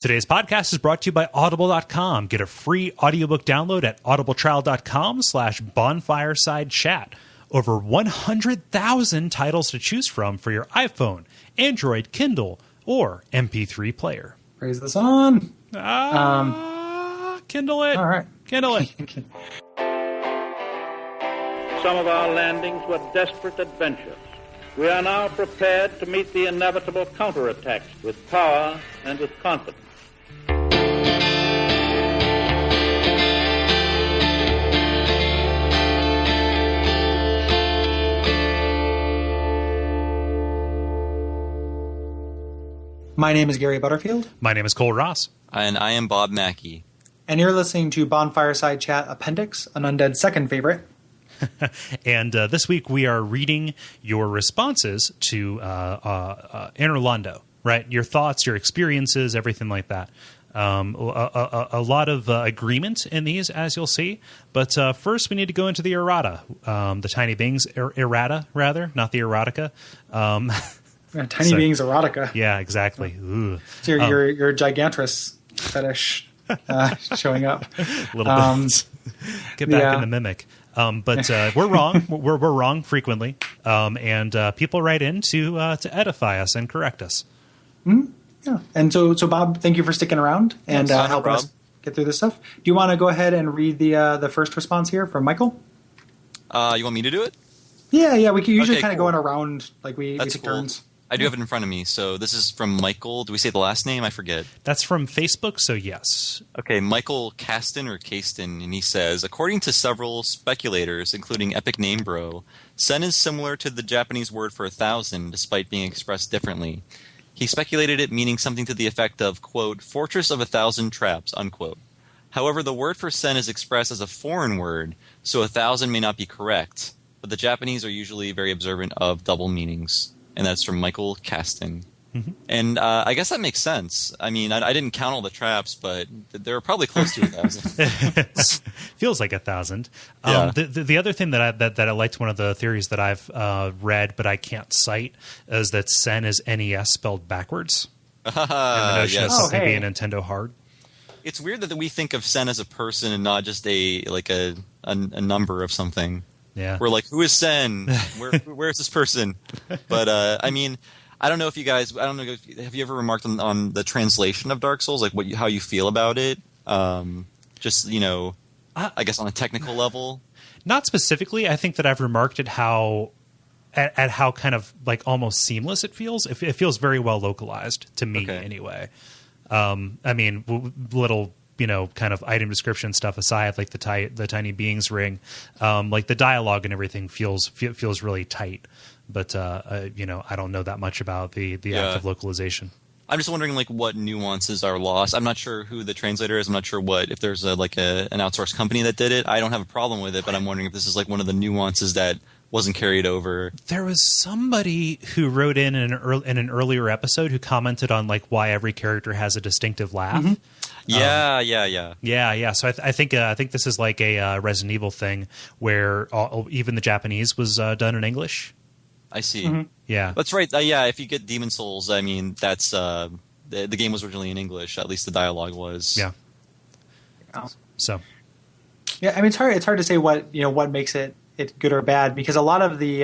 Today's podcast is brought to you by Audible.com. Get a free audiobook download at audibletrial.com/bonfiresidechat. Over 100,000 titles to choose from for your iPhone, Android, Kindle, or MP3 player. Praise the sun. Kindle it. All right. Kindle it. Some of our landings were desperate adventures. We are now prepared to meet the inevitable counterattacks with power and with confidence. My name is Gary Butterfield. My name is Kole Ross. And I am Bob Mackey. And you're listening to Bonfireside Chat Appendix, an Undead second favorite. And this week we are reading your responses to Anor Londo, right? Your thoughts, your experiences, everything like that. A lot of agreement in these, as you'll see. But first we need to go into the errata, the tiny beings errata, rather, not the erotica. Tiny beings erotica. Yeah, exactly. Ooh. So your gigantress fetish showing up. A little bit. Get back in the mimic. But we're wrong. We're wrong frequently, and people write in to edify us and correct us. Mm-hmm. Yeah, and so Bob, thank you for sticking around and helping us get through this stuff. Do you want to go ahead and read the first response here from Michael? You want me to do it? Yeah. We can usually kind of cool. go in around, like we take cool. turns. I do have it in front of me. So this is from Michael. Do we say the last name? I forget. That's from Facebook, so yes. Okay, Michael Caston or Caston, and he says, according to several speculators, including Epic Name Bro, sen is similar to the Japanese word for 1,000, despite being expressed differently. He speculated it meaning something to the effect of, quote, fortress of 1,000 traps, unquote. However, the word for sen is expressed as a foreign word, so 1,000 may not be correct, but the Japanese are usually very observant of double meanings. And that's from Michael Caston. Mm-hmm. And I guess that makes sense. I mean, I didn't count all the traps, but they were probably close to 1,000. Feels like 1,000. Yeah. The other thing that I liked, one of the theories that I've read, but I can't cite, is that sen is NES spelled backwards. And the notion of something being Nintendo hard. It's weird that we think of sen as a person and not just a number of something. Yeah. We're like, who is sen? Where's this person? But I mean, I don't know if you guys. I don't know. Have you ever remarked on the translation of Dark Souls, like how you feel about it? Just I guess on a technical level. Not specifically. I think that I've remarked at how kind of like almost seamless it feels. It feels very well localized to me, anyway. I mean, little. Kind of item description stuff aside, like the tiny beings ring, like the dialogue and everything feels really tight. But I don't know that much about the act of localization. I'm just wondering like what nuances are lost. I'm not sure who the translator is. I'm not sure if there's an outsourced company that did it. I don't have a problem with it, but I'm wondering if this is like one of the nuances that wasn't carried over. There was somebody who wrote in an earlier episode who commented on like why every character has a distinctive laugh. Mm-hmm. Yeah. So I think this is like a Resident Evil thing where even the Japanese was done in English. I see. Mm-hmm. Yeah, that's right. If you get Demon Souls, I mean that's the game was originally in English. At least the dialogue was. Yeah. So. Yeah, I mean it's hard to say what makes it good or bad, because a lot of the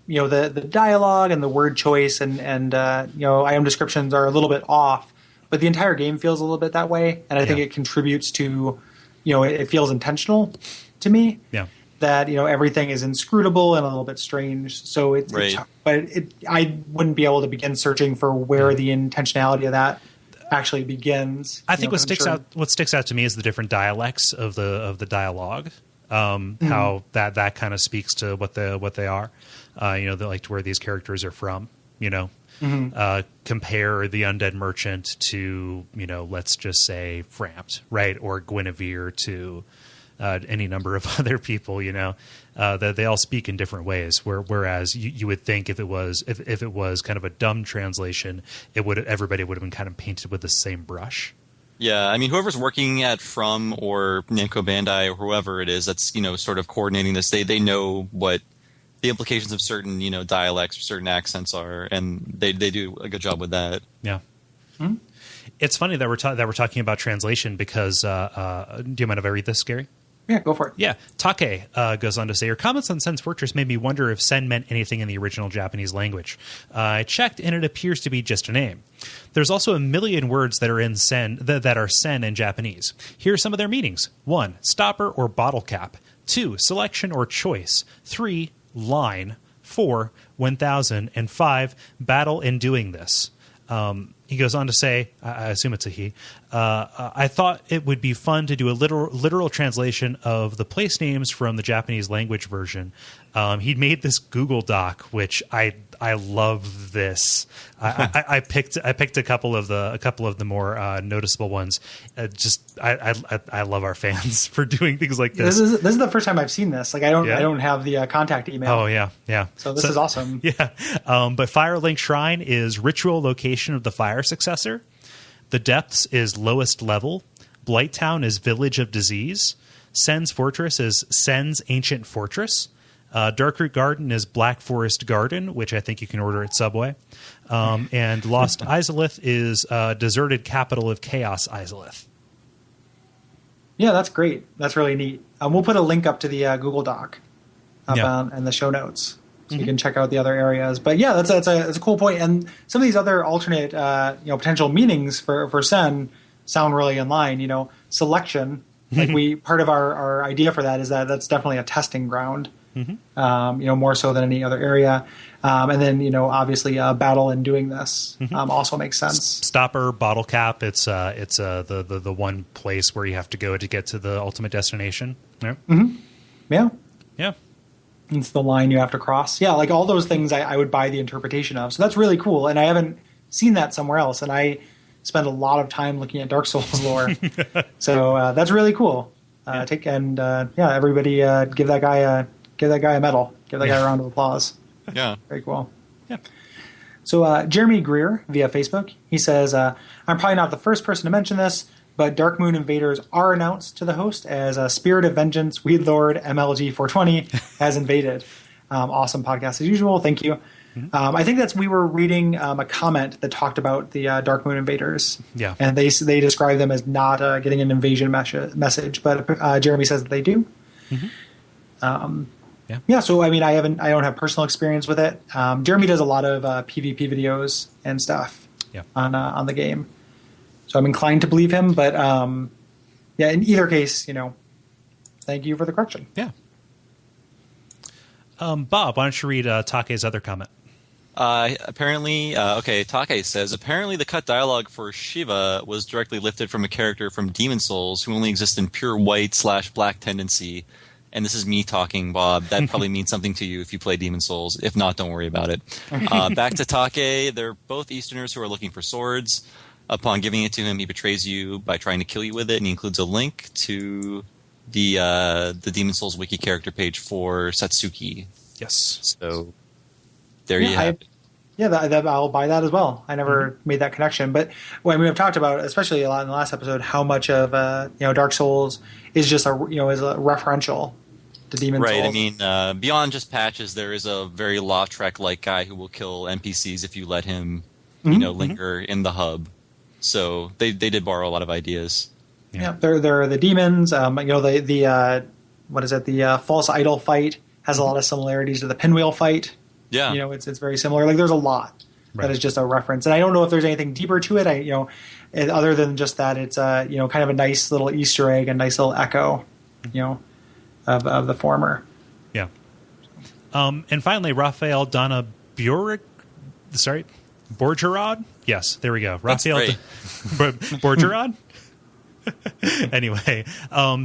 the dialogue and the word choice and item descriptions are a little bit off. But the entire game feels a little bit that way, and I think it contributes to, it feels intentional to me. Yeah. That everything is inscrutable and a little bit strange. So I wouldn't be able to begin searching for where the intentionality of that actually begins. I think what sticks out to me is the different dialects of the dialogue. How that kind of speaks to what they are. Like to where these characters are from. Compare the undead merchant to, let's just say Frampt, right? Or Guinevere to any number of other people, that they all speak in different ways. Whereas you would think if it was kind of a dumb translation, everybody would have been kind of painted with the same brush. Yeah, I mean, whoever's working at From or Namco Bandai or whoever it is that's, sort of coordinating this, they know what the implications of certain, dialects or certain accents are, and they do a good job with that. Yeah. Mm-hmm. It's funny that we're talking about translation because do you mind if I read this, Gary? Yeah, go for it. Yeah. Take goes on to say, your comments on Sen's Fortress made me wonder if Sen meant anything in the original Japanese language. I checked, and it appears to be just a name. There's also a million words that are in Sen that are Sen in Japanese. Here are some of their meanings. 1. Stopper or bottle cap. 2. Selection or choice. 3. Line. 4. 1000. And 5. Battle in doing this. He goes on to say, I assume it's a he, I thought it would be fun to do a literal translation of the place names from the Japanese language version. He'd made this Google Doc, which I love this. I picked a couple of the more noticeable ones. I love our fans for doing things like this. This is the first time I've seen this. Like I don't have the contact email. Oh yeah. So this is awesome. Yeah. But Firelink Shrine is ritual location of the fire successor. The Depths is lowest level. Blighttown is village of disease. Sen's Fortress is Sen's ancient fortress. Darkroot Garden is Black Forest Garden, which I think you can order at Subway. And Lost Izalith is deserted capital of Chaos Izalith. Yeah, that's great. That's really neat. We'll put a link up to the Google Doc in the show notes, so you can check out the other areas. But yeah, that's a cool point. And some of these other alternate potential meanings for Sen sound really in line. Selection, like part of our idea for that is that's definitely a testing ground. More so than any other area. And then, obviously battle in doing this also makes sense. Stopper, bottle cap. It's the one place where you have to go to get to the ultimate destination. Yeah. Yeah. It's the line you have to cross. Yeah. Like all those things I would buy the interpretation of. So that's really cool. And I haven't seen that somewhere else. And I spend a lot of time looking at Dark Souls lore. So that's really cool. Everybody give that guy a medal. Give that guy a round of applause. Yeah. Very cool. Yeah. So Jeremy Greer via Facebook, he says, I'm probably not the first person to mention this, but Dark Moon Invaders are announced to the host as Spirit of Vengeance, Weed Lord, MLG 420 has invaded. Awesome podcast as usual. Thank you. I think we were reading a comment that talked about the Dark Moon Invaders. Yeah. And they describe them as not getting an invasion message, but Jeremy says that they do. Yeah. So I don't have personal experience with it. Jeremy does a lot of PvP videos and stuff on the game, so I'm inclined to believe him. But in either case, thank you for the correction. Yeah. Bob, why don't you read Take's other comment? Take says, apparently the cut dialogue for Shiva was directly lifted from a character from Demon Souls who only exists in pure white/black tendency. And this is me talking, Bob. That probably means something to you if you play Demon Souls. If not, don't worry about it. Back to Take. They're both Easterners who are looking for swords. Upon giving it to him, he betrays you by trying to kill you with it, and he includes a link to the Demon Souls wiki character page for Satsuki. Yes. So there you have it. Yeah, I'll buy that as well. I never made that connection. But we've talked about, especially a lot in the last episode, how much of Dark Souls is just is a referential to Demon Souls. Right. I mean, beyond just patches, there is a very Lautrec-like guy who will kill NPCs if you let him, linger in the hub. So they did borrow a lot of ideas. Yeah, there are the demons. The false idol fight has a lot of similarities to the pinwheel fight. Yeah, it's very similar. Like there's a lot that is just a reference, and I don't know if there's anything deeper to it. Other than just that, it's kind of a nice little Easter egg, a nice little echo, of the former. Yeah. And finally, Raphael Donna Borgerod. Yes, there we go. Raphael Borgerod. Anyway,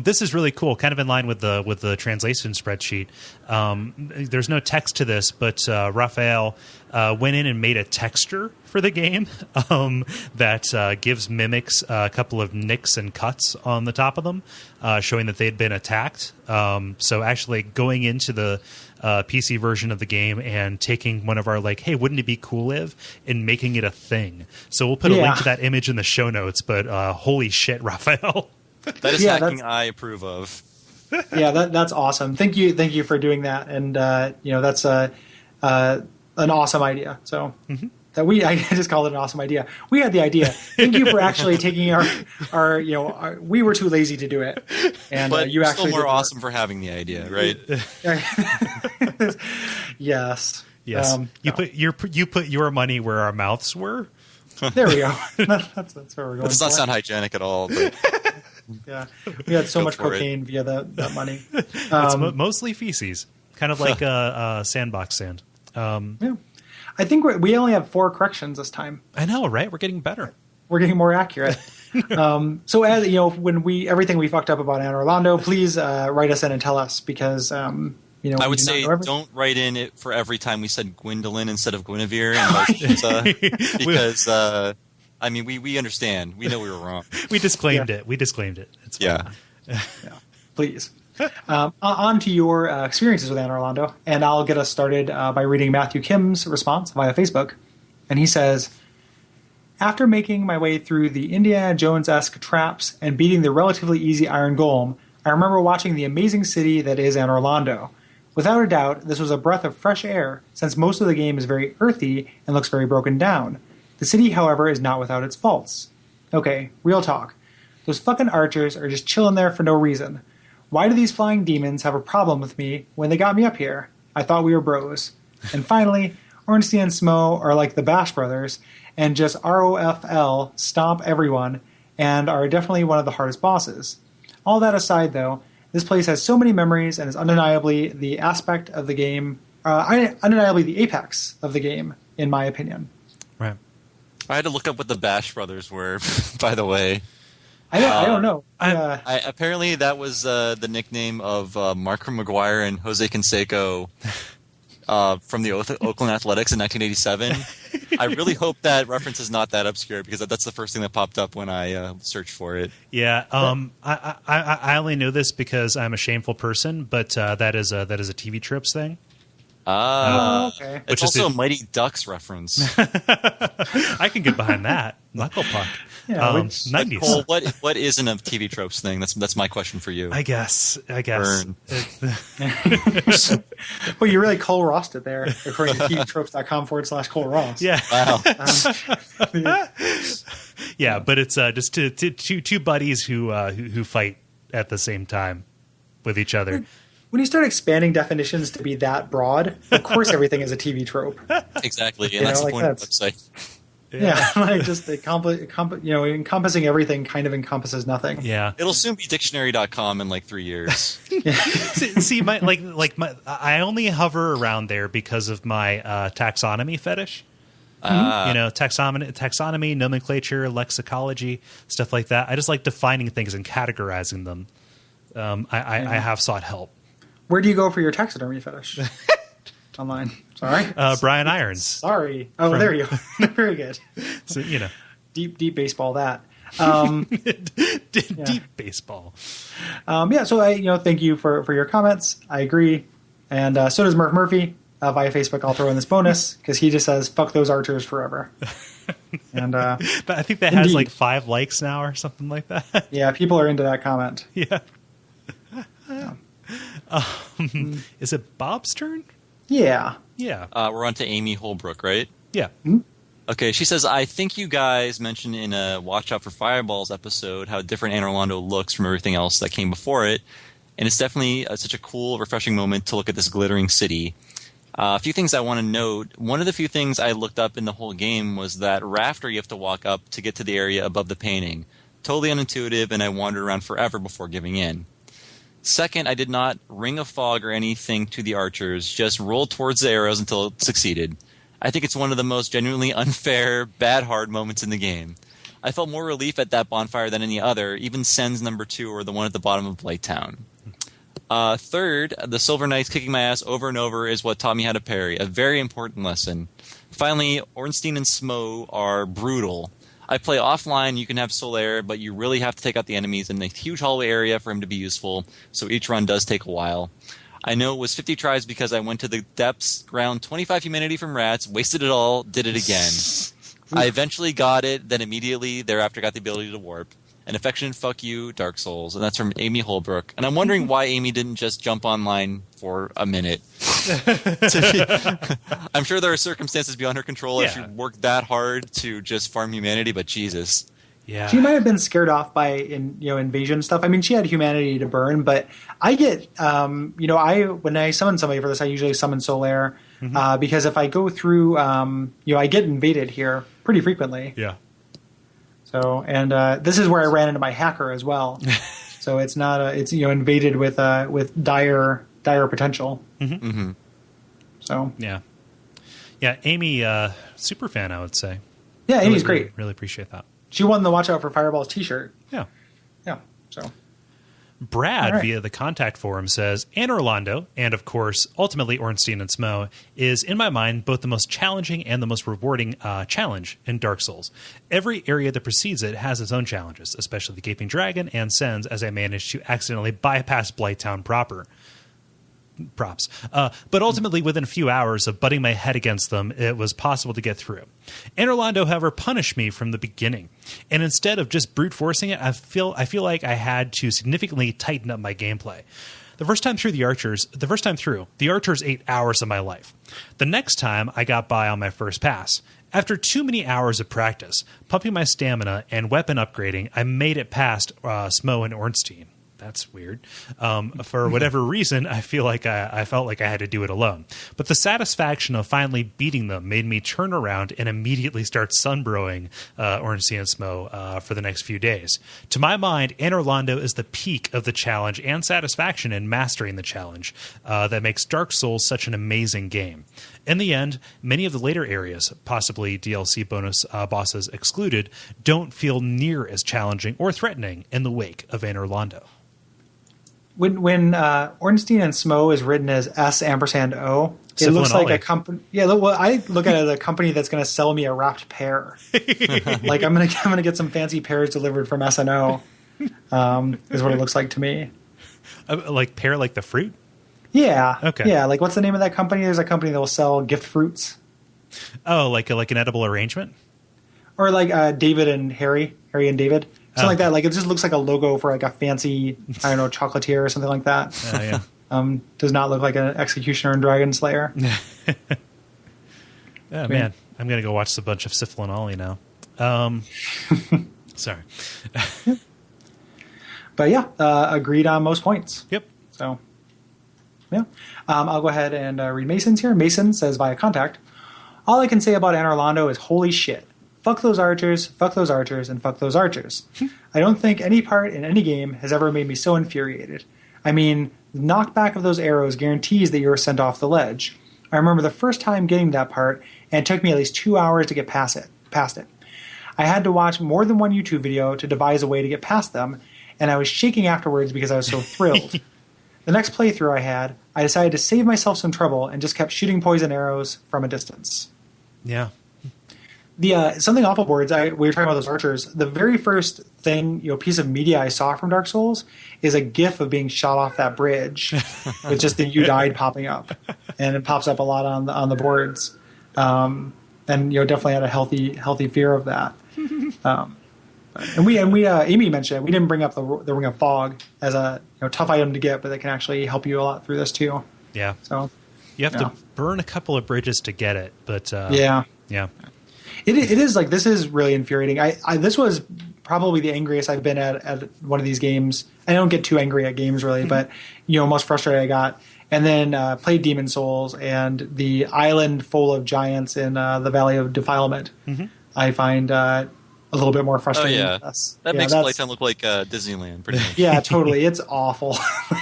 this is really cool. Kind of in line with the translation spreadsheet. There's no text to this, but Raphael went in and made a texture for the game that gives mimics a couple of nicks and cuts on the top of them, showing that they'd been attacked. So actually going into the PC version of the game and taking one of our hey, wouldn't it be cool if, and making it a thing. So we'll put a link to that image in the show notes, but holy shit, Raphael. That is hacking I approve of. Yeah, that's awesome. Thank you for doing that. And that's an awesome idea. So I just called it an awesome idea. We had the idea. Thank you for actually taking we were too lazy to do it. And but you actually still more awesome for having the idea, right? Yes. Yes. You put your money where our mouths were. There we go. That's where we're going. That does not sound hygienic at all. But yeah. We had so much cocaine via that money. It's mostly feces. Kind of like sandbox sand. Yeah. I think we only have 4 corrections this time. I know, right? We're getting better. We're getting more accurate. So as when everything we fucked up about Anor Londo, please write us in and tell us because I would say don't write in it for every time we said Gwendolyn instead of Guinevere, because we understand. We know we were wrong. We disclaimed it. It's fine. Yeah. Please. On to your experiences with Anor Londo, and I'll get us started by reading Matthew Kim's response via Facebook. And he says, after making my way through the Indiana Jones-esque traps and beating the relatively easy Iron Golem, I remember watching the amazing city that is Anor Londo. Without a doubt, this was a breath of fresh air, since most of the game is very earthy and looks very broken down. The city, however, is not without its faults. Okay, real talk. Those fucking archers are just chilling there for no reason. Why do these flying demons have a problem with me when they got me up here? I thought we were bros. And finally, Ornstein and Smo are like the Bash Brothers, and just ROFL stomp everyone, and are definitely one of the hardest bosses. All that aside, though, this place has so many memories and is undeniably the aspect of the game, undeniably the apex of the game, in my opinion. Right. I had to look up what the Bash Brothers were, by the way. I don't know. Apparently, that was the nickname of Mark McGuire and Jose Canseco from the Oakland Athletics in 1987. I really hope that reference is not that obscure because that's the first thing that popped up when I searched for it. Yeah, I only know this because I'm a shameful person, but that is a TV Tropes thing. Okay. It's also a Mighty Ducks reference. I can get behind that. Knuckle puck. Yeah, 90s. Cole, what isn't a TV Tropes thing? That's my question for you. I guess. Burn. Well, you really Kole Rossed it there, according to tvtropes.com/Kole Ross. Yeah. Wow. Yeah, but it's just two buddies who fight at the same time with each other. When you start expanding definitions to be that broad, of course everything is a TV trope. Exactly, and that's the point of the website. Yeah, like just encompassing everything kind of encompasses nothing. Yeah, it'll soon be dictionary.com in like 3 years. See, I only hover around there because of my taxonomy fetish. Taxonomy, nomenclature, lexicology, stuff like that. I just like defining things and categorizing them. I have sought help. Where do you go for your taxidermy fetish? Online. Sorry. Brian Irons. Sorry. Oh, there you go. Very good. So, Deep baseball that. Deep baseball. So thank you for your comments. I agree. And so does Murph Murphy via Facebook. I'll throw in this bonus because he just says, fuck those archers forever. And but I think that has like 5 likes now or something like that. Yeah, people are into that comment. Yeah. Is it Bob's turn? Yeah. Yeah. We're on to Amy Holbrook, right? Yeah. Mm-hmm. Okay, she says, I think you guys mentioned in a Watch Out for Fireballs episode how different Anor Londo looks from everything else that came before it. And it's definitely such a cool, refreshing moment to look at this glittering city. A few things I want to note. One of the few things I looked up in the whole game was that rafter you have to walk up to get to the area above the painting. Totally unintuitive, and I wandered around forever before giving in. Second, I did not ring a fog or anything to the archers, just rolled towards the arrows until it succeeded. I think it's one of the most genuinely unfair, bad hard moments in the game. I felt more relief at that bonfire than any other, even Sen's number 2 or the one at the bottom of Blighttown. Third, the Silver Knights kicking my ass over and over is what taught me how to parry, a very important lesson. Finally, Ornstein and Smo are brutal. I play offline, you can have Solaire, but you really have to take out the enemies in a huge hallway area for him to be useful, so each run does take a while. I know it was 50 tries because I went to the depths, ground 25 humanity from rats, wasted it all, did it again. I eventually got it, then immediately thereafter got the ability to warp. An affectionate fuck you, Dark Souls. And that's from Amy Holbrook. And I'm wondering why Amy didn't just jump online for a minute. I'm sure there are circumstances beyond her control if she Yeah. worked that hard to just farm humanity, but Jesus. Yeah. She might have been scared off by invasion stuff. I mean, she had humanity to burn, but I get when I summon somebody for this, I usually summon Solaire because if I go through, I get invaded here pretty frequently. Yeah. So this is where I ran into my hacker as well. So it's not it's invaded with dire potential. Mm-hmm. Mm-hmm. So Yeah. Amy, super fan, I would say. yeah, Really, Amy's great. Really appreciate that. She won the Watch Out for Fireballs T-shirt. Yeah. Yeah. So Brad, All right. via the contact forum, says, Anor Londo, and of course, ultimately Ornstein and Smo, is, in my mind, both the most challenging and the most rewarding challenge in Dark Souls. Every area that precedes it has its own challenges, especially the Gaping Dragon and Sens, as I managed to accidentally bypass Blighttown proper. Props. But ultimately, within a few hours of butting my head against them, it was possible to get through. Anor Londo, however, punished me from the beginning. And instead of just brute forcing it, I feel like I had to significantly tighten up my gameplay. The first time through, the archers ate hours of my life. The next time, I got by on my first pass. After too many hours of practice, pumping my stamina, and weapon upgrading, I made it past Smo and Ornstein. That's weird. For whatever reason, I felt like I had to do it alone. But the satisfaction of finally beating them made me turn around and immediately start sunbrowing Ornstein and Smo for the next few days. To my mind, Anor Londo is the peak of the challenge and satisfaction in mastering the challenge that makes Dark Souls such an amazing game. In the end, many of the later areas, possibly DLC bonus bosses excluded, don't feel near as challenging or threatening in the wake of Anor Londo. When Ornstein and Smo is written as S&O, it looks like a company. Yeah, well, I look at it as a company that's going to sell me a wrapped pear. Like I'm gonna get some fancy pears delivered from S&O. Is what it looks like to me. Like pear, like the fruit? Yeah. Okay. Yeah, like what's the name of that company? There's a company that will sell gift fruits. Oh, like an edible arrangement? Or like David and Harry and David. Something like that. Like it just looks like a logo for like a fancy, I don't know, chocolatier or something like that. Yeah. Does not look like an executioner and dragon slayer. Oh, man. I'm going to go watch a bunch of Sifl and Ollie now. Sorry. But yeah, agreed on most points. Yep. So, yeah. I'll go ahead and read Mason's here. Mason says via contact, all I can say about Anor Londo is holy shit. Fuck those archers, and fuck those archers. I don't think any part in any game has ever made me so infuriated. I mean, the knockback of those arrows guarantees that you're sent off the ledge. I remember the first time getting that part, and it took me at least 2 hours to get past it. I had to watch more than one YouTube video to devise a way to get past them, and I was shaking afterwards because I was so thrilled. The next playthrough I had, I decided to save myself some trouble and just kept shooting poison arrows from a distance. Yeah. The Something Awful boards, we were talking about those archers. The very first thing, piece of media I saw from Dark Souls is a GIF of being shot off that bridge with just the "you died" popping up, and it pops up a lot on the boards. And definitely had a healthy fear of that. And we Amy mentioned it. We didn't bring up the Ring of Fog as a tough item to get, but it can actually help you a lot through this too. Yeah. So you have to burn a couple of bridges to get it, but yeah. It is like, this is really infuriating. This was probably the angriest I've been at one of these games. I don't get too angry at games really, but most frustrated I got. And then played Demon Souls and the island full of giants in the Valley of Defilement. Mm-hmm. I find a little bit more frustrating. Oh yeah, that makes Playtime look like Disneyland. Pretty much. Yeah, totally. It's awful.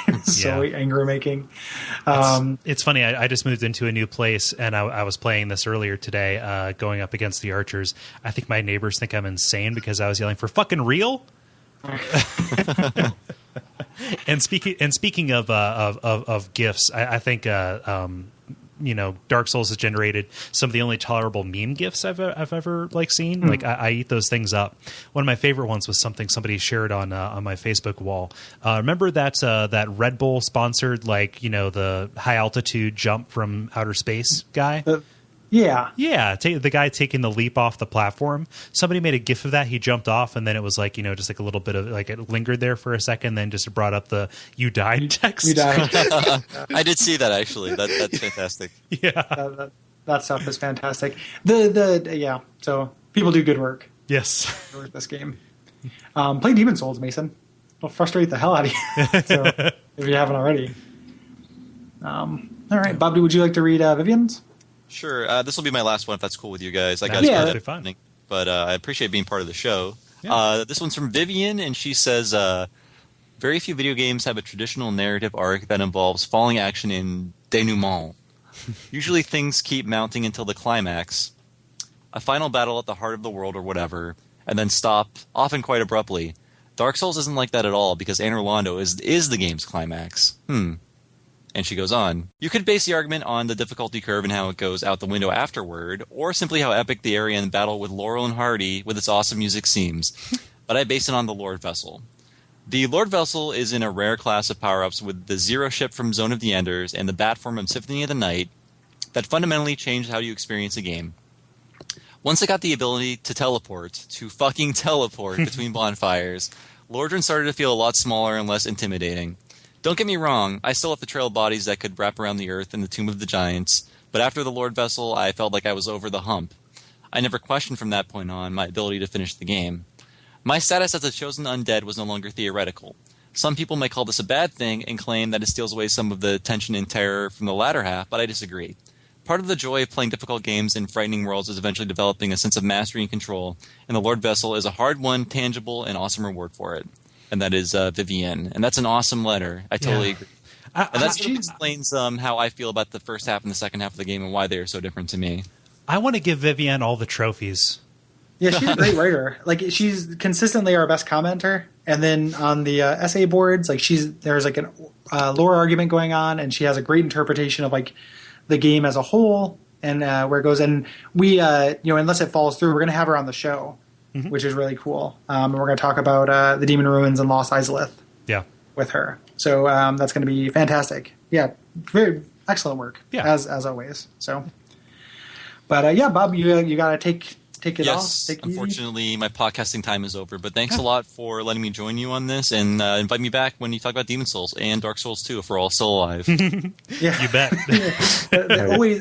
It's so anger making. It's funny. I just moved into a new place, and I was playing this earlier today, going up against the archers. I think my neighbors think I'm insane because I was yelling for fucking real. And speaking of gifts, I think Dark Souls has generated some of the only tolerable meme gifs I've ever seen. Like I eat those things up. One of my favorite ones was something somebody shared on my Facebook wall. Remember that Red Bull sponsored the high altitude jump from outer space guy? Yeah. Yeah, the guy taking the leap off the platform. Somebody made a GIF of that. He jumped off, and then it was like, just like a little bit of like it lingered there for a second, then just brought up the "you died" text. You died. I did see that actually. That's fantastic. Yeah, that stuff is fantastic. Yeah. So people do good work. Yes. With this game. Play Demon Souls, Mason. It'll frustrate the hell out of you. So, if you haven't already. All right, Bob, would you like to read Vivian's? Sure. This will be my last one if that's cool with you guys. I That's got perfectly fine. But I appreciate being part of the show. Yeah. This one's from Vivian, and she says, very few video games have a traditional narrative arc that involves falling action in denouement. Usually things keep mounting until the climax, a final battle at the heart of the world or whatever, and then stop, often quite abruptly. Dark Souls isn't like that at all, because Anor Londo is the game's climax. And she goes on. You could base the argument on the difficulty curve and how it goes out the window afterward, or simply how epic the area and battle with Laurel and Hardy with its awesome music seems. But I base it on the Lord Vessel. The Lord Vessel is in a rare class of power-ups with the Zero ship from Zone of the Enders and the Bat form of Symphony of the Night that fundamentally changed how you experience a game. Once I got the ability to teleport between bonfires, Lordran started to feel a lot smaller and less intimidating. Don't get me wrong, I still have to trail bodies that could wrap around the earth in the Tomb of the Giants, but after the Lord Vessel, I felt like I was over the hump. I never questioned from that point on my ability to finish the game. My status as a chosen undead was no longer theoretical. Some people may call this a bad thing and claim that it steals away some of the tension and terror from the latter half, but I disagree. Part of the joy of playing difficult games in frightening worlds is eventually developing a sense of mastery and control, and the Lord Vessel is a hard-won, tangible, and awesome reward for it. And that is Vivienne. And that's an awesome letter. I totally agree. And that sort of explains how I feel about the first half and the second half of the game and why they are so different to me. I want to give Vivienne all the trophies. Yeah, she's a great writer. Like, she's consistently our best commenter. And then on the essay boards, like there's like an lore argument going on, and she has a great interpretation of like the game as a whole and where it goes. And we, unless it falls through, we're going to have her on the show. Mm-hmm. Which is really cool. And we're going to talk about the Demon Ruins and Lost Izalith with her. So that's going to be fantastic. Yeah, very excellent work, as always. So, but Bob, you got to take it off. Take unfortunately, my podcasting time is over. But thanks a lot for letting me join you on this, and invite me back when you talk about Demon Souls and Dark Souls 2 if we're all still alive. You bet.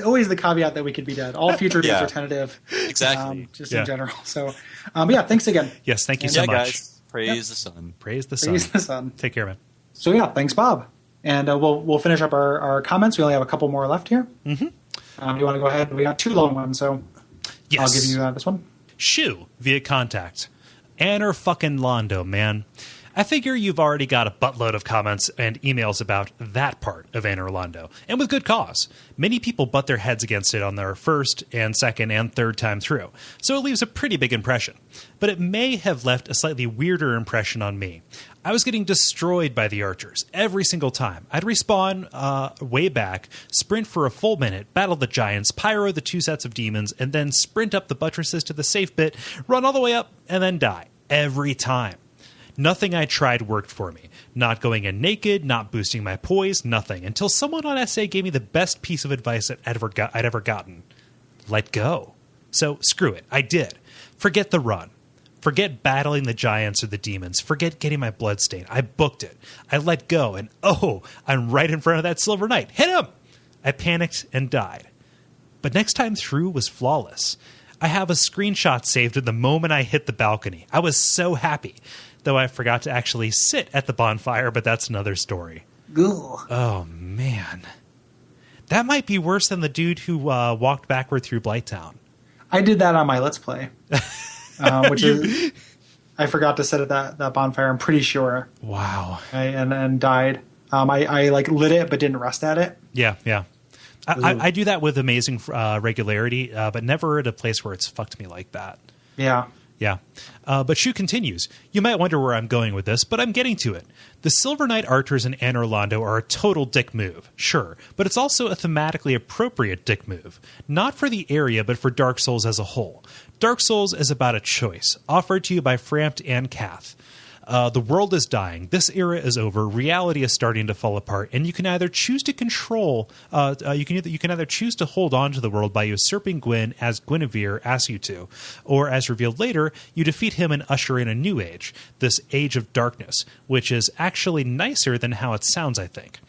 always the caveat that we could be dead. All future days are tentative. Exactly. Just in general. So, thanks again. Yes, thank you so much. Guys, praise the sun. Praise the sun. Praise the sun. Take care, man. So thanks, Bob. And we'll finish up our comments. We only have a couple more left here. Mm-hmm. You want to go ahead? We got two long ones, so yes. I'll give you this one. Shoo via contact. Anor fucking Londo, man. I figure you've already got a buttload of comments and emails about that part of Anor Londo, and with good cause. Many people butt their heads against it on their first and second and third time through, so it leaves a pretty big impression. But it may have left a slightly weirder impression on me. I was getting destroyed by the archers every single time. I'd respawn way back, sprint for a full minute, battle the giants, pyro the two sets of demons, and then sprint up the buttresses to the safe bit, run all the way up, and then die. Every time. Nothing I tried worked for me. Not going in naked, not boosting my poise, nothing. Until someone on SA gave me the best piece of advice that I'd ever gotten. Let go. So, screw it. I did. Forget the run. Forget battling the giants or the demons. Forget getting my blood stain. I booked it. I let go, and I'm right in front of that Silver Knight. Hit him! I panicked and died. But next time through was flawless. I have a screenshot saved at the moment I hit the balcony. I was so happy. Though I forgot to actually sit at the bonfire, but that's another story. Ugh. Oh, man. That might be worse than the dude who walked backward through Blighttown. I did that on my Let's Play. Which is... I forgot to sit at that bonfire, I'm pretty sure. Wow. And died. I lit it, but didn't rest at it. Yeah. I do that with amazing regularity, but never at a place where it's fucked me like that. Yeah. Yeah. But Shu continues. You might wonder where I'm going with this, but I'm getting to it. The Silver Knight Archers in Anor Londo are a total dick move, sure, but it's also a thematically appropriate dick move. Not for the area, but for Dark Souls as a whole. Dark Souls is about a choice, offered to you by Frampt and Kath. The world is dying. This era is over. Reality is starting to fall apart, and you can either choose to control. You can either choose to hold on to the world by usurping Gwyn as Guinevere asks you to, or as revealed later, you defeat him and usher in a new age, this age of darkness, which is actually nicer than how it sounds, I think.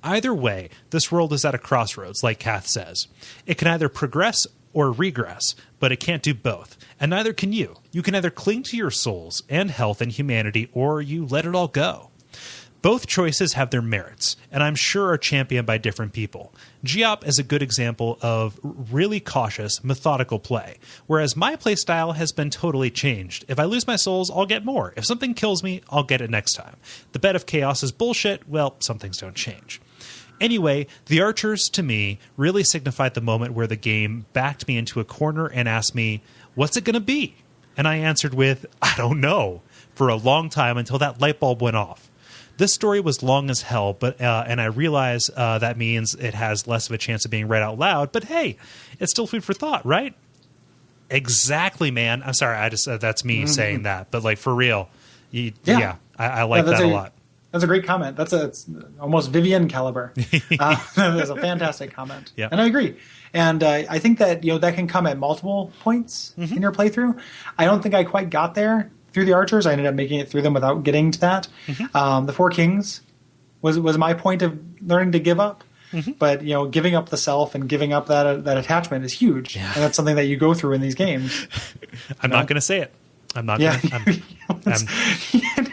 Either way, this world is at a crossroads, like Kath says. It can either progress or regress, but it can't do both. And neither can you. You can either cling to your souls and health and humanity, or you let it all go. Both choices have their merits, and I'm sure are championed by different people. Geop is a good example of really cautious, methodical play, whereas my playstyle has been totally changed. If I lose my souls, I'll get more. If something kills me, I'll get it next time. The bet of chaos is bullshit. Well, some things don't change. Anyway, the Archers, to me, really signified the moment where the game backed me into a corner and asked me, what's it going to be? And I answered with, I don't know, for a long time until that light bulb went off. This story was long as hell, but and I realize that means it has less of a chance of being read out loud, but hey, it's still food for thought, right? Exactly, man. I'm sorry, I just that's me saying that, but like for real, I like that a lot. That's a great comment. It's almost Vivian caliber. That's a fantastic comment. Yeah. And I agree. And I think that that can come at multiple points in your playthrough. I don't think I quite got there through the Archers. I ended up making it through them without getting to that. The Four Kings was my point of learning to give up. But giving up the self and giving up that attachment is huge, and that's something that you go through in these games. I'm not going to say it. I'm not. Yeah.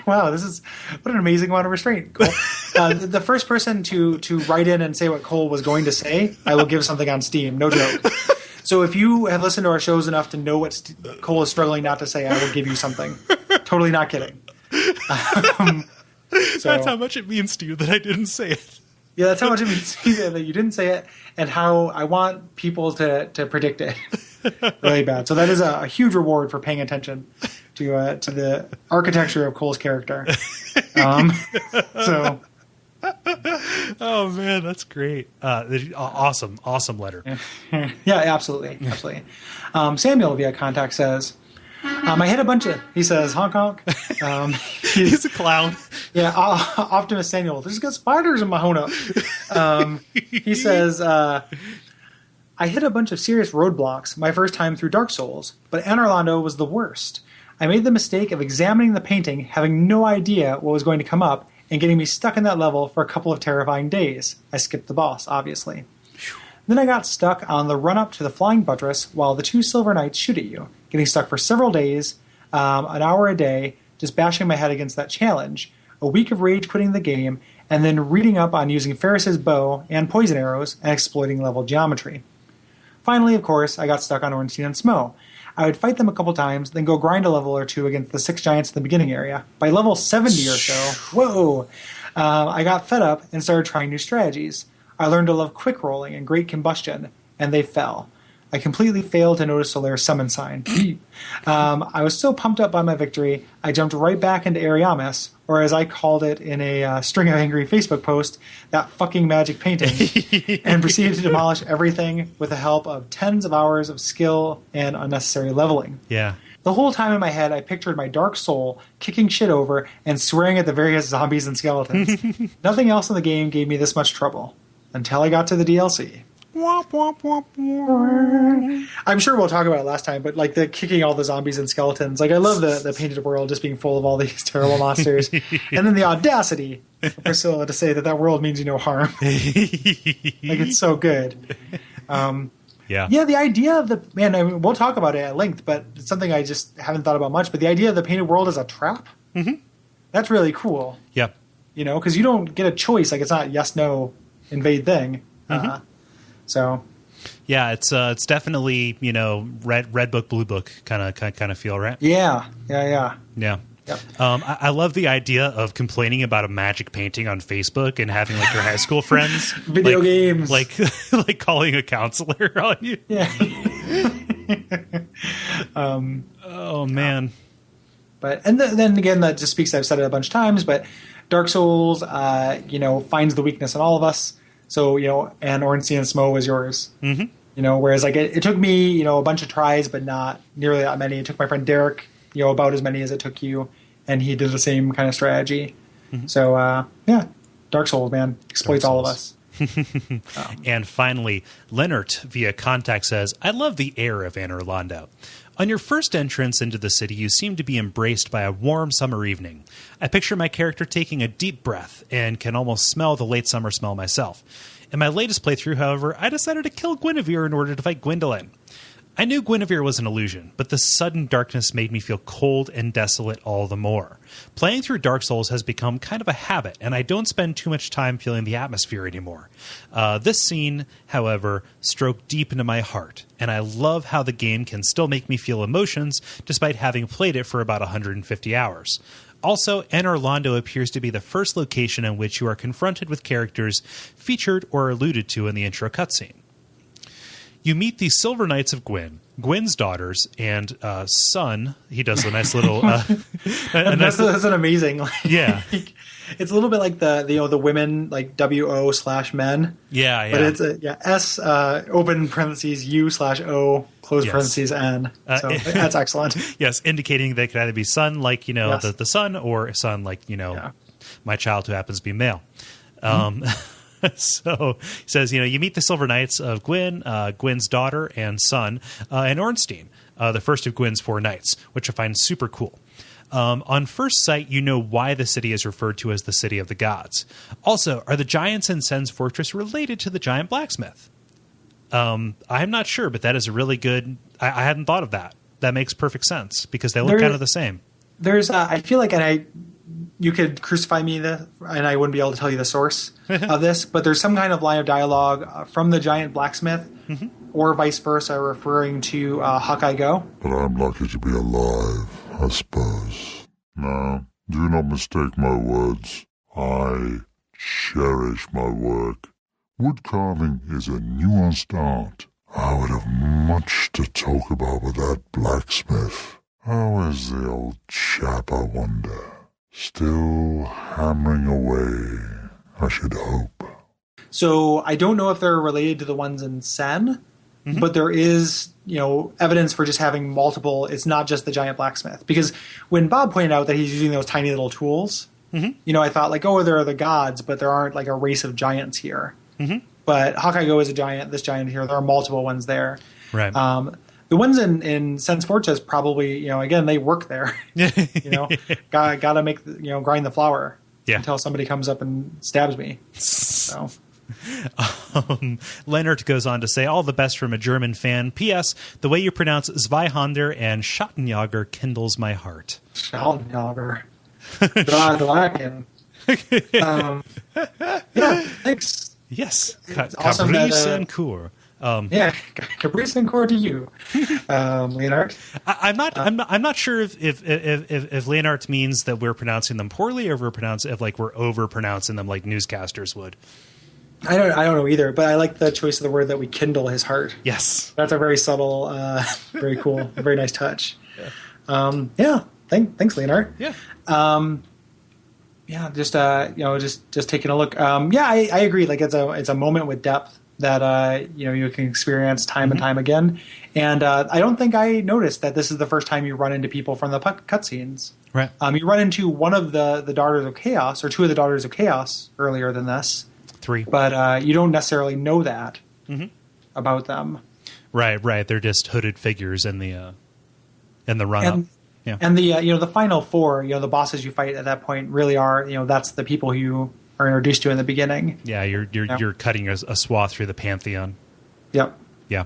Wow, this is what an amazing amount of restraint. Cole. The first person to write in and say what Cole was going to say, I will give something on Steam. No joke. So if you have listened to our shows enough to know what Cole is struggling not to say, I will give you something. Totally not kidding. That's how much it means to you that I didn't say it. Yeah, that's how much it means to you that you didn't say it, and how I want people to predict it really bad. So that is a huge reward for paying attention to the architecture of Cole's character. So. Oh man, that's great! Awesome letter. Yeah, absolutely. Samuel via contact says, I hit a bunch of. He says, honk honk. He's a clown. Yeah, Optimus Samuel. There's got spiders in my hona. He says, I hit a bunch of serious roadblocks my first time through Dark Souls, but Anor Londo was the worst. I made the mistake of examining the painting, having no idea what was going to come up, and getting me stuck in that level for a couple of terrifying days. I skipped the boss, obviously. Then I got stuck on the run-up to the flying buttress while the two Silver Knights shoot at you, getting stuck for several days, an hour a day, just bashing my head against that challenge, a week of rage quitting the game, and then reading up on using Ferris's bow and poison arrows and exploiting level geometry. Finally, of course, I got stuck on Ornstein and Smough. I would fight them a couple times, then go grind a level or two against the 6 giants in the beginning area. By level 70 or so, I got fed up and started trying new strategies. I learned to love quick rolling and great combustion, and they fell. I completely failed to notice Solaire's summon sign. I was so pumped up by my victory, I jumped right back into Ariamis, or as I called it in a String of Angry Facebook post, that fucking magic painting, and proceeded to demolish everything with the help of tens of hours of skill and unnecessary leveling. Yeah. The whole time in my head, I pictured my dark soul kicking shit over and swearing at the various zombies and skeletons. Nothing else in the game gave me this much trouble. Until I got to the DLC. I'm sure we'll talk about it last time, but like the kicking all the zombies and skeletons, like I love the painted world just being full of all these terrible monsters, and then the audacity of Priscilla to say that world means you no harm. Like it's so good. Yeah, the idea of I mean, we'll talk about it at length, but it's something I just haven't thought about much. But the idea of the painted world as a trap, that's really cool. Yeah, because you don't get a choice. Like it's not yes, no, invade thing. So, yeah, it's definitely red book, blue book kind of feel, right? Yeah. Yep. I love the idea of complaining about a magic painting on Facebook and having like your high school friends video games, like calling a counselor on you. Yeah. Oh man. But then again, that just speaks. I've said it a bunch of times, but Dark Souls, finds the weakness in all of us. So, and Ornstein and Smough was yours. Whereas like it took me, a bunch of tries, but not nearly that many. It took my friend Derek, about as many as it took you. and he did the same kind of strategy. So Dark Souls, man, exploits all of us. And finally, Leonard via contact says, I love the air of Anor Londo. On your first entrance into the city, you seem to be embraced by a warm summer evening. I picture my character taking a deep breath and can almost smell the late summer smell myself. In my latest playthrough, however, I decided to kill Guinevere in order to fight Gwyndolin. I knew Guinevere was an illusion, but the sudden darkness made me feel cold and desolate all the more. Playing through Dark Souls has become kind of a habit, and I don't spend too much time feeling the atmosphere anymore. This scene, however, stroked deep into my heart, and I love how the game can still make me feel emotions despite having played it for about 150 hours. Also, Anor Londo appears to be the first location in which you are confronted with characters featured or alluded to in the intro cutscene. You meet the Silver Knights of Gwyn, Gwyn's daughters, and son. He does a nice little. That's an amazing. Yeah, it's a little bit like the women like WO/men. Yeah. But it's S open parentheses U/O close parentheses N. So that's excellent. Yes, indicating they could either be son like the son, or son like my child who happens to be male. So he says, you meet the Silver Knights of Gwyn, Gwyn's daughter and son, and Ornstein, the first of Gwyn's 4 knights, which I find super cool. On first sight, you know why the city is referred to as the City of the Gods. Also, are the giants in Sen's Fortress related to the giant blacksmith? I'm not sure, but that is a really good... I hadn't thought of that. That makes perfect sense, because they look kind of the same. There's, I feel like, you could crucify me, and I wouldn't be able to tell you the source of this, but there's some kind of line of dialogue from the giant blacksmith, or vice versa, referring to Hawkeye Go. But I'm lucky to be alive, I suppose. Now, do not mistake my words. I cherish my work. Wood carving is a nuanced art. I would have much to talk about with that blacksmith. How is the old chap, I wonder? Still hammering away, I should hope. So I don't know if they're related to the ones in Sen, but there is, evidence for just having multiple. It's not just the giant blacksmith. Because when Bob pointed out that he's using those tiny little tools, I thought there are the gods, but there aren't like a race of giants here. But Hawkeye Go is a giant. This giant here, there are multiple ones there. Right. The ones in Sen's Fortress probably, again, they work there. Gotta make, grind the flour until somebody comes up and stabs me. So. Leonard goes on to say, all the best from a German fan. P.S. The way you pronounce Zweihander and Schattenjager kindles my heart. Schattenjager. Thanks. Yes. Awesome Caprice and Cour. Caprice and Cour to you, Leonard. I'm not sure if Leonard means that we're pronouncing them poorly, or if we're over pronouncing them like newscasters would. I don't know either, but I like the choice of the word that we kindle his heart. Yes, that's a very subtle, very cool, very nice touch. Thanks, Leonard. Just taking a look. I agree. Like it's a moment with depth that you can experience time and time again. And I don't think I noticed that this is the first time you run into people from the cutscenes. Right. You run into one of the Daughters of Chaos, or 2 of the Daughters of Chaos earlier than this. 3. But you don't necessarily know that about them. Right. They're just hooded figures in the run-up. And the final 4, the bosses you fight at that point really are, that's the people who you are introduced to in the beginning. Yeah, you're cutting a swath through the pantheon. Yep. Yeah.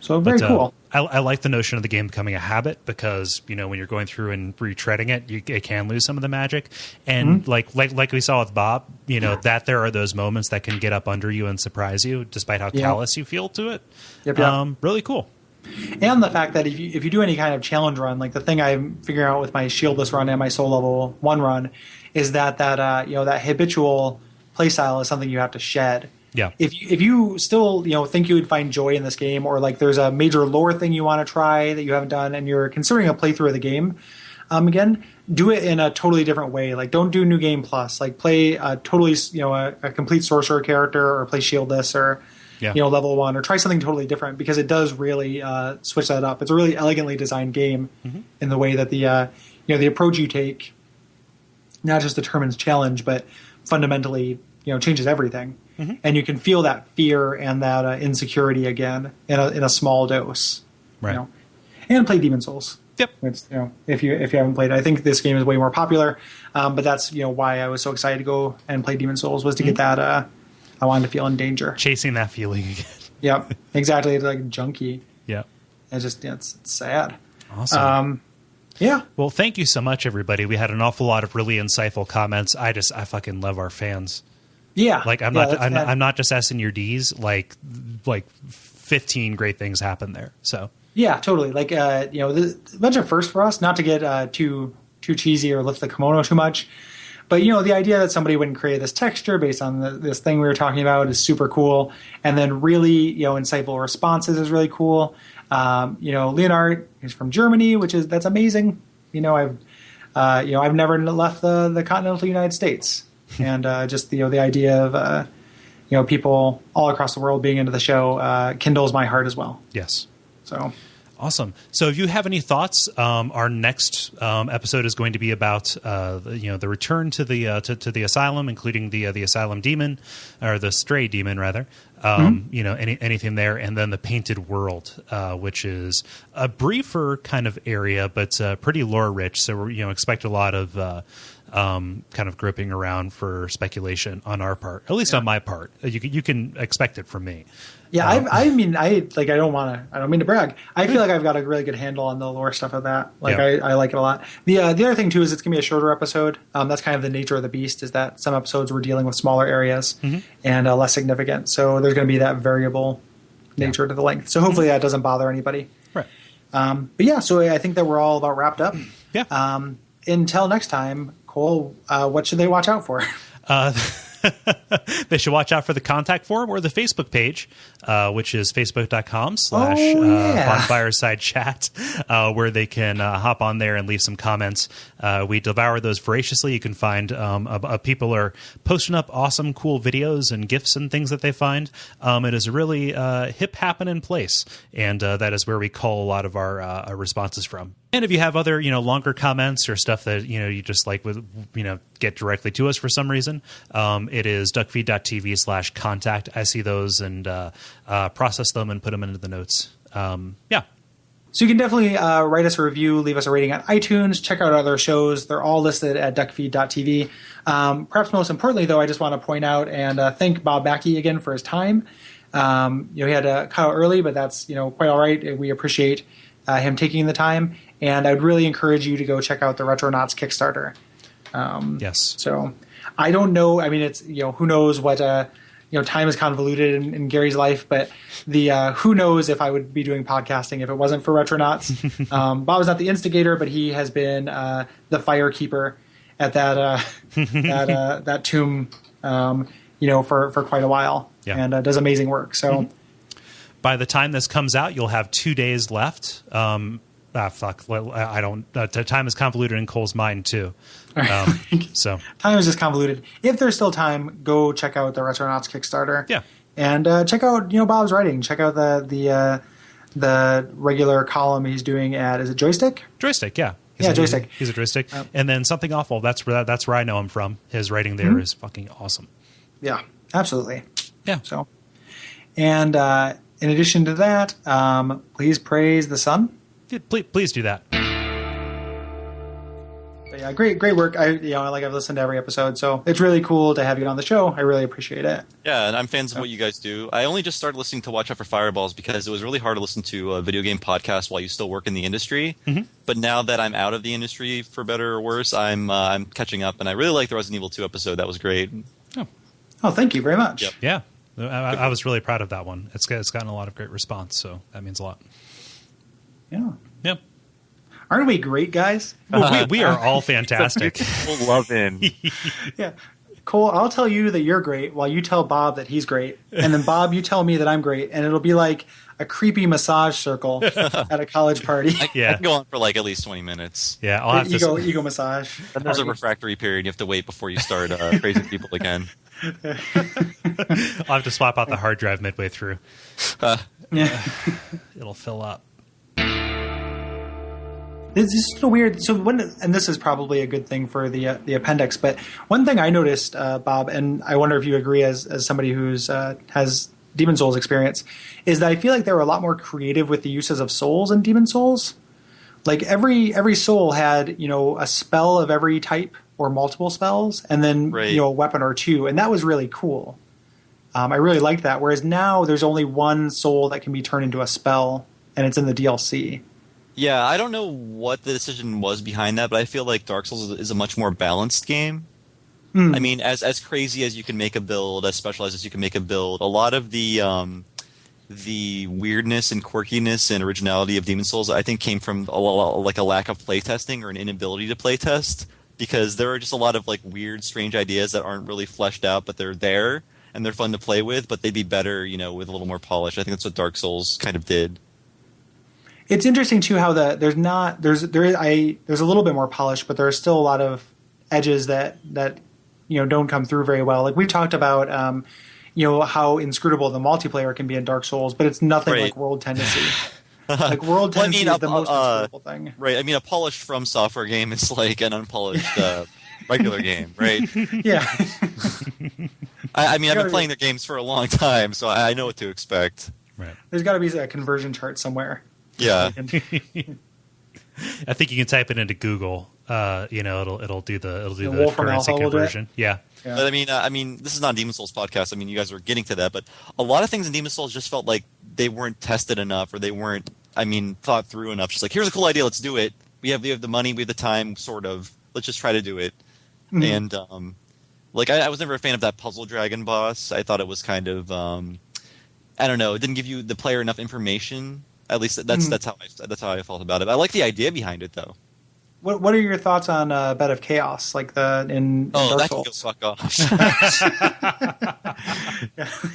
So very cool. I like the notion of the game becoming a habit, because when you're going through and retreading it, it can lose some of the magic. And like we saw with Bob, that there are those moments that can get up under you and surprise you, despite how callous you feel to it. Yep. Really cool. And the fact that if you do any kind of challenge run, like the thing I'm figuring out with my shieldless run and my soul level 1 run, is that habitual playstyle is something you have to shed. Yeah. If you still think you would find joy in this game, or like there's a major lore thing you want to try that you haven't done, and you're considering a playthrough of the game, again, do it in a totally different way. Like, don't do New Game Plus. Like, play a totally a complete sorcerer character, or play shieldless, or level 1, or try something totally different, because it does really switch that up. It's a really elegantly designed game in the way that the approach you take not just determines challenge, but fundamentally, changes everything. And you can feel that fear and that insecurity again in a small dose. Right. And play Demon Souls. Yep. It's, if you haven't played it, I think this game is way more popular. But that's why I was so excited to go and play Demon Souls, was to get that. I wanted to feel in danger, chasing that feeling again. Yep, exactly. It's like junkie. Yeah. It's just it's sad. Awesome. Yeah. Well, thank you so much, everybody. We had an awful lot of really insightful comments. I fucking love our fans. Yeah. Like I'm not just S in your D's. Like 15 great things happen there. So. Yeah, totally. Like a bunch of firsts for us. Not to get too cheesy or lift the kimono too much, but the idea that somebody wouldn't create this texture based on this thing we were talking about is super cool. And then really insightful responses is really cool. Leonard is from Germany, that's amazing. I've never left the continental United States, and just the idea of people all across the world being into the show kindles my heart as well. Yes. So awesome. So if you have any thoughts, our next episode is going to be about the return to the asylum, including the asylum demon, or the stray demon rather. Anything there, and then the Painted World, which is a briefer kind of area, but pretty lore rich. So we're expect a lot of kind of groping around for speculation on our part, at least on my part. You can expect it from me. Yeah, I don't mean to brag. I feel like I've got a really good handle on the lore stuff of that. I like it a lot. The other thing too is it's gonna be a shorter episode. That's kind of the nature of the beast, is that some episodes we're dealing with smaller areas and less significant. So there's going to be that variable nature to the length. So hopefully that doesn't bother anybody. Right. But yeah, so I think that we're all about wrapped up. Yeah. Until next time, Cole, what should they watch out for? They should watch out for the contact form or the Facebook page, which is facebook.com/bonfireside chat, where they can hop on there and leave some comments. We devour those voraciously. You can find people are posting up awesome, cool videos and GIFs and things that they find. It is a really hip happening place, and that is where we call a lot of our responses from. And if you have other, longer comments or stuff that, you just like with, get directly to us for some reason, it is Duckfeed.tv/contact. I see those and process them and put them into the notes. Yeah. So you can definitely write us a review, leave us a rating on iTunes, check out other shows. They're all listed at Duckfeed.tv. Perhaps most importantly, though, I just want to point out and thank Bob Mackey again for his time. He had to cut out early, but that's, quite all right. We appreciate him taking the time. And I would really encourage you to go check out the Retronauts Kickstarter. Yes. So I don't know. I mean, it's, who knows what, time is convoluted in Gary's life, but the who knows if I would be doing podcasting if it wasn't for Retronauts. Bob is not the instigator, but he has been the firekeeper at that tomb, for quite a while, and does amazing work. So by the time this comes out, you'll have 2 days left. I don't. Time is convoluted in Cole's mind too. So time is just convoluted. If there's still time, go check out the Retronauts Kickstarter. Yeah, and check out Bob's writing. Check out the regular column he's doing at, is it Joystick? Joystick, yeah. Joystick. He's a Joystick, and then Something Awful. That's where I know him from. His writing there is fucking awesome. Yeah, absolutely. Yeah. So, and in addition to that, please praise the sun. Please do that. But yeah, great work. I've listened to every episode, so it's really cool to have you on the show. I really appreciate it. Yeah, and I'm fans of what you guys do. I only just started listening to Watch Out for Fireballs because it was really hard to listen to a video game podcast while you still work in the industry. Mm-hmm. But now that I'm out of the industry, for better or worse, I'm catching up, and I really like the Resident Evil 2 episode. That was great. Oh, thank you very much. Yep. Yeah, I was really proud of that one. It's gotten a lot of great response, so that means a lot. Yeah. Yep. Aren't we great, guys? Well, we are all fantastic. People loving. Yeah. Cole, I'll tell you that you're great while you tell Bob that he's great. And then, Bob, you tell me that I'm great. And it'll be like a creepy massage circle at a college party. I can go on for at least 20 minutes. Yeah, I'll have ego massage. Then there's a refractory period. You have to wait before you start praising people again. I'll have to swap out the hard drive midway through. Yeah. It'll fill up. This is so weird. So and this is probably a good thing for the appendix, but one thing I noticed, Bob, and I wonder if you agree as somebody who's has Demon Souls experience, is that I feel like they were a lot more creative with the uses of souls in Demon Souls. Like every soul had, a spell of every type or multiple spells, and then a weapon or two, and that was really cool. I really liked that. Whereas now there's only one soul that can be turned into a spell, and it's in the DLC. Yeah, I don't know what the decision was behind that, but I feel like Dark Souls is a much more balanced game. I mean, as crazy as you can make a build, as specialized as you can make a build, a lot of the weirdness and quirkiness and originality of Demon Souls, I think, came from a lack of playtesting or an inability to playtest, because there are just a lot of weird, strange ideas that aren't really fleshed out, but they're there and they're fun to play with, but they'd be better, with a little more polish. I think that's what Dark Souls kind of did. It's interesting too how there's a little bit more polish, but there are still a lot of edges that don't come through very well. Like we talked about, how inscrutable the multiplayer can be in Dark Souls, but it's nothing like World Tendency. Like World Tendency is the most inscrutable thing. Right. I mean, a polished From Software game is like an unpolished regular game, right? Yeah. I mean, I've been playing their games for a long time, so I know what to expect. Right. There's got to be a conversion chart somewhere. Yeah. I think you can type it into Google. It'll do the currency conversion. Yeah. But I mean, this is not a Demon Souls podcast. I mean, you guys were getting to that, but a lot of things in Demon Souls just felt like they weren't tested enough, or they weren't, thought through enough. Just like, here's a cool idea, let's do it. We have the money, we have the time, sort of. Let's just try to do it. Mm-hmm. And I was never a fan of that puzzle dragon boss. I thought it was kind of I don't know. It didn't give you the player enough information. At least that's how I felt about it. I like the idea behind it, though. What are your thoughts on Bed of Chaos, like in Dark Souls? Can go fuck off.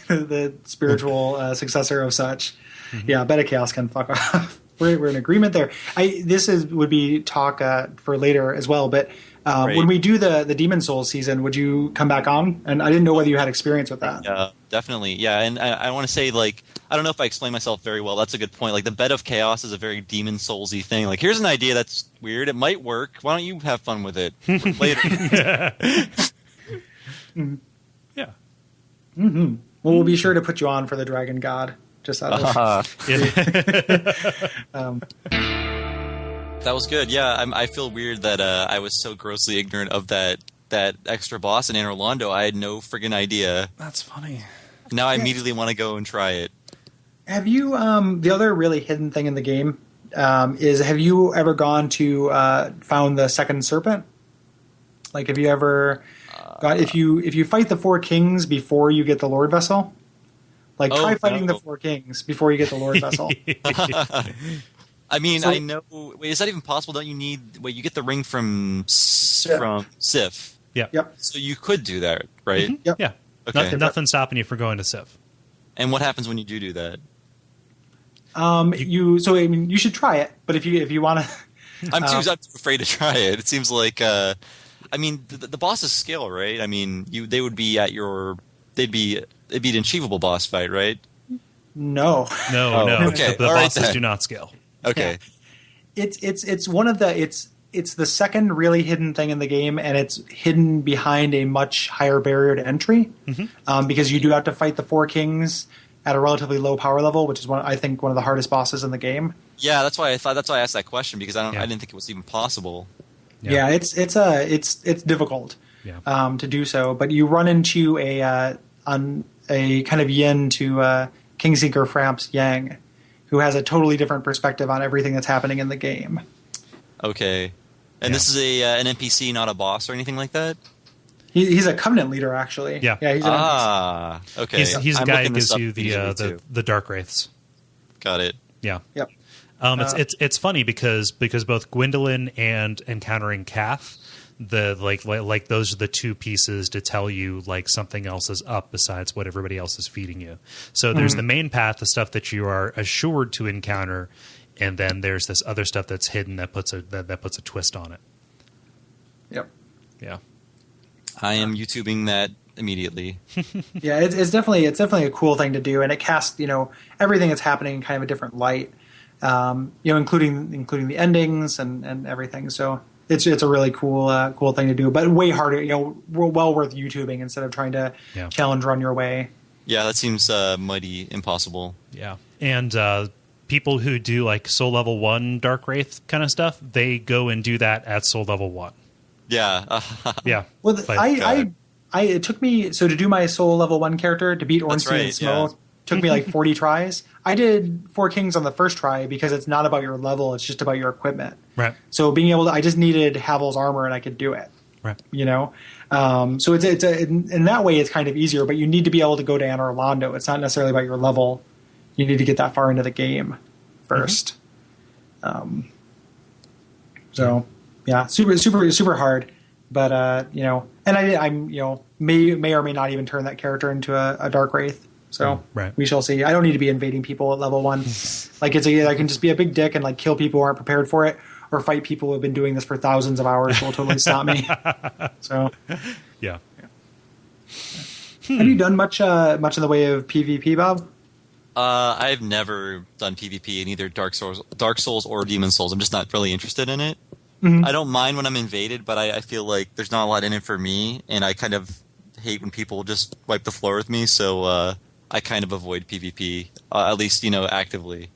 The spiritual successor of such. Mm-hmm. Yeah, Bed of Chaos can fuck off. We're in agreement there. Would be talk for later as well, but when we do the Demon Souls season, would you come back on? And I didn't know whether you had experience with that. Yeah, definitely. Yeah, and I want to say, I don't know if I explained myself very well. That's a good point. The Bed of Chaos is a very Demon Souls-y thing. Here's an idea that's weird. It might work. Why don't you have fun with it later? Yeah. Mm-hmm. Well, we'll be sure to put you on for the Dragon God. Just out of... That was good. Yeah, I feel weird that I was so grossly ignorant of that extra boss in Anor Londo. I had no friggin' idea. That's funny. Now I immediately want to go and try it. Have you the other really hidden thing in the game is, have you ever gone to found the second serpent? Have you ever got if you fight the four kings before you get the Lord Vessel? Try fighting the four kings before you get the Lord Vessel. I know. Wait, is that even possible? Don't you need? Wait, you get the ring from Sif. Yeah. Yep. So you could do that, right? Mm-hmm. Yep. Yeah. Okay. Nothing's stopping you from going to Sif. And what happens when you do that? You should try it, but if you want to, I'm too afraid to try it. It seems like, the boss's skill, right? They would be it'd be an achievable boss fight, right? No. Okay. The bosses do not scale. Okay. Yeah. It's one of it's the second really hidden thing in the game, and it's hidden behind a much higher barrier to entry, because you do have to fight the four kings at a relatively low power level, which is I think one of the hardest bosses in the game. Yeah, that's why I asked that question, because I didn't think it was even possible. Yeah, it's difficult to do so, but you run into a kind of yin to Kingseeker Framps Yang, who has a totally different perspective on everything that's happening in the game. Okay. And this is an NPC, not a boss or anything like that? He's a Covenant leader, actually. Yeah. He's an NPC. Okay. He's the guy who gives you the Dark Wraiths. Got it. Yeah. Yep. It's funny because both Gwendolyn and Encountering Kath, those are the two pieces to tell you something else is up besides what everybody else is feeding you. So there's the main path, the stuff that you are assured to encounter, and then there's this other stuff that's hidden that puts a twist on it. Yep. Yeah. I am YouTubing that immediately. Yeah, it's definitely a cool thing to do, and it casts everything that's happening in kind of a different light. including the endings and everything. So it's a really cool thing to do, but way harder. Well worth YouTubing instead of trying to challenge run your way. Yeah, that seems mighty impossible. Yeah, and people who do like Soul Level 1 Dark Wraith kind of stuff, they go and do that at Soul Level 1. Yeah. Yeah. Well, it took me, so to do my Soul Level 1 character, to beat Ornstein and Smoke, took me like 40 tries. I did 4 Kings on the first try because it's not about your level, it's just about your equipment. Right. So being able to, I just needed Havel's armor and I could do it. Right. So in that way it's kind of easier, but you need to be able to go to Anor Londo. It's not necessarily about your level. You need to get that far into the game first. So yeah, super hard. But and I'm may or may not even turn that character into a Dark Wraith. So we shall see. I don't need to be invading people at level 1. Like I can just be a big dick and like kill people who aren't prepared for it, or fight people who have been doing this for thousands of hours who will totally stop me. So yeah. Have you done much in the way of PvP, Bob? I've never done PvP in either Dark Souls or Demon Souls. I'm just not really interested in it. Mm-hmm. I don't mind when I'm invaded, but I feel like there's not a lot in it for me, and I kind of hate when people just wipe the floor with me, so I kind of avoid PvP, at least, actively.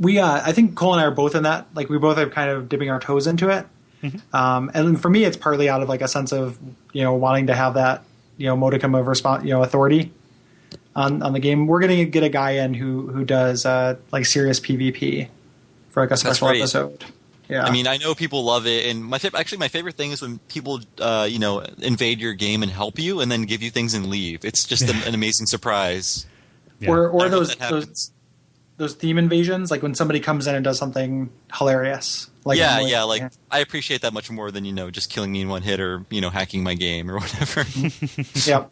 I think Cole and I are both in that. Like, we both are kind of dipping our toes into it. Mm-hmm. And for me, it's partly out of like a sense of, wanting to have that, modicum of authority on the game. We're going to get a guy in who does like serious PvP for like a special episode. Yeah. I mean, I know people love it, and my favorite thing is when people, invade your game and help you, and then give you things and leave. It's just an amazing surprise. Yeah. Or those theme invasions, like when somebody comes in and does something hilarious. Like I appreciate that much more than just killing me in one hit or hacking my game or whatever. Yep.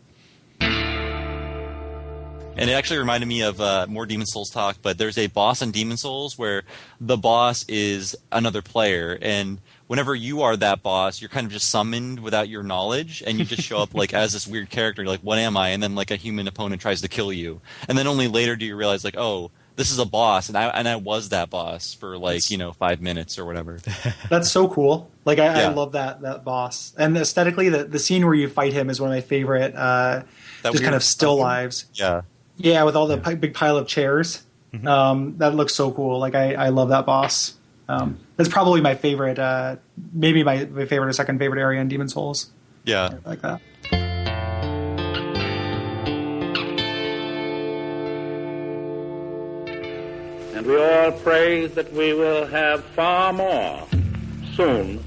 And it actually reminded me of more Demon Souls talk, but there's a boss in Demon Souls where the boss is another player, and whenever you are that boss, you're kind of just summoned without your knowledge, and you just show up like as this weird character. You're like, what am I? And then like a human opponent tries to kill you, and then only later do you realize like, oh, this is a boss, and I was that boss for like 5 minutes or whatever. That's so cool. Like I love that boss, and aesthetically, the scene where you fight him is one of my favorite. Just kind of still lives. Yeah, with all the big pile of chairs. Mm-hmm. That looks so cool. Like I love that boss. That's probably my favorite. Maybe my favorite or second favorite area in Demon Souls. Yeah, I like that. And we all pray that we will have far more soon